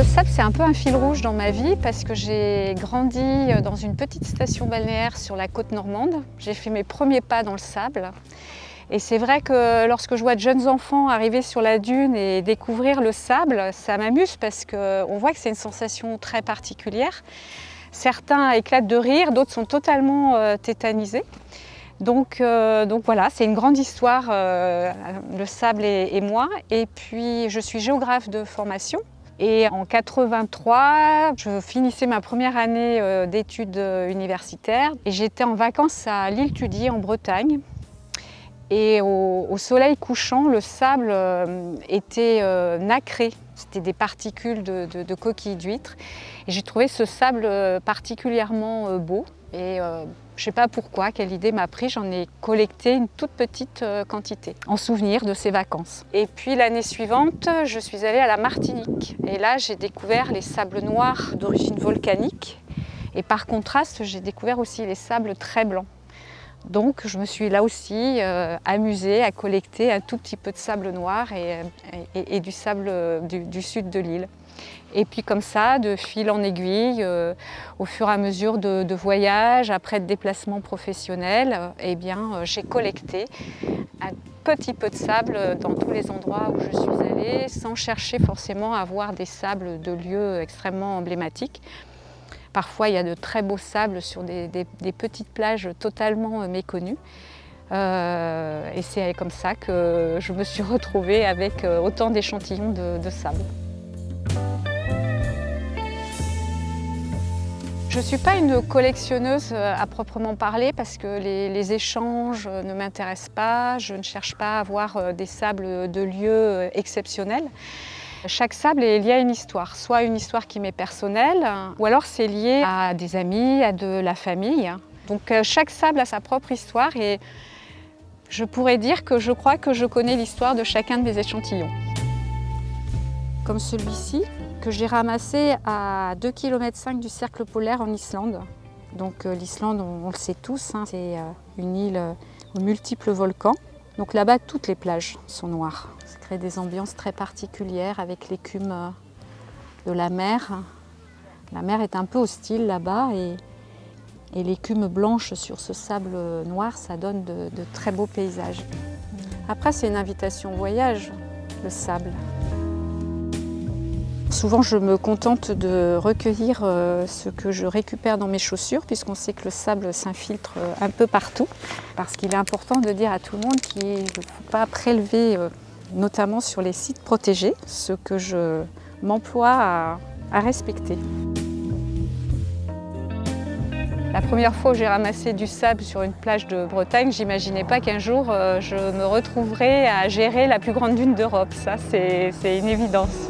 sable, c'est un peu un fil rouge dans ma vie parce que j'ai grandi dans une petite station balnéaire sur la côte normande. J'ai fait mes premiers pas dans le sable. Et c'est vrai que lorsque je vois de jeunes enfants arriver sur la dune et découvrir le sable, ça m'amuse parce qu'on voit que c'est une sensation très particulière. Certains éclatent de rire, d'autres sont totalement tétanisés. Donc voilà, c'est une grande histoire, le sable et moi. Et puis je suis géographe de formation. Et en 83, je finissais ma première année d'études universitaires et j'étais en vacances à l'île Tudy en Bretagne. Et au soleil couchant, le sable était nacré. C'était des particules de coquilles d'huîtres. Et j'ai trouvé ce sable particulièrement beau. Et je ne sais pas pourquoi, quelle idée m'a pris, j'en ai collecté une toute petite quantité en souvenir de ces vacances. Et puis l'année suivante, je suis allée à la Martinique. Et là, j'ai découvert les sables noirs d'origine volcanique. Et par contraste, j'ai découvert aussi les sables très blancs. Donc je me suis là aussi amusée à collecter un tout petit peu de sable noir et du sable du sud de l'île. Et puis comme ça, de fil en aiguille, au fur et à mesure de voyages, après de déplacements professionnels, eh bien, j'ai collecté un petit peu de sable dans tous les endroits où je suis allée, sans chercher forcément à voir des sables de lieux extrêmement emblématiques. Parfois, il y a de très beaux sables sur des petites plages totalement méconnues. Et c'est comme ça que je me suis retrouvée avec autant d'échantillons de sable. Je ne suis pas une collectionneuse à proprement parler parce que les échanges ne m'intéressent pas. Je ne cherche pas à avoir des sables de lieux exceptionnels. Chaque sable est lié à une histoire, soit une histoire qui m'est personnelle, ou alors c'est lié à des amis, à de la famille. Donc chaque sable a sa propre histoire et je pourrais dire que je crois que je connais l'histoire de chacun de mes échantillons. Comme celui-ci, que j'ai ramassé à 2,5 km du cercle polaire en Islande. Donc l'Islande, on le sait tous, hein, c'est une île aux multiples volcans. Donc là-bas, toutes les plages sont noires. Ça crée des ambiances très particulières avec l'écume de la mer. La mer est un peu hostile là-bas et l'écume blanche sur ce sable noir, ça donne de très beaux paysages. Après, c'est une invitation au voyage, le sable. Souvent, je me contente de recueillir ce que je récupère dans mes chaussures, puisqu'on sait que le sable s'infiltre un peu partout. Parce qu'il est important de dire à tout le monde qu'il ne faut pas prélever, notamment sur les sites protégés, ce que je m'emploie à respecter. La première fois où j'ai ramassé du sable sur une plage de Bretagne, j'imaginais pas qu'un jour je me retrouverais à gérer la plus grande dune d'Europe. Ça, c'est une évidence.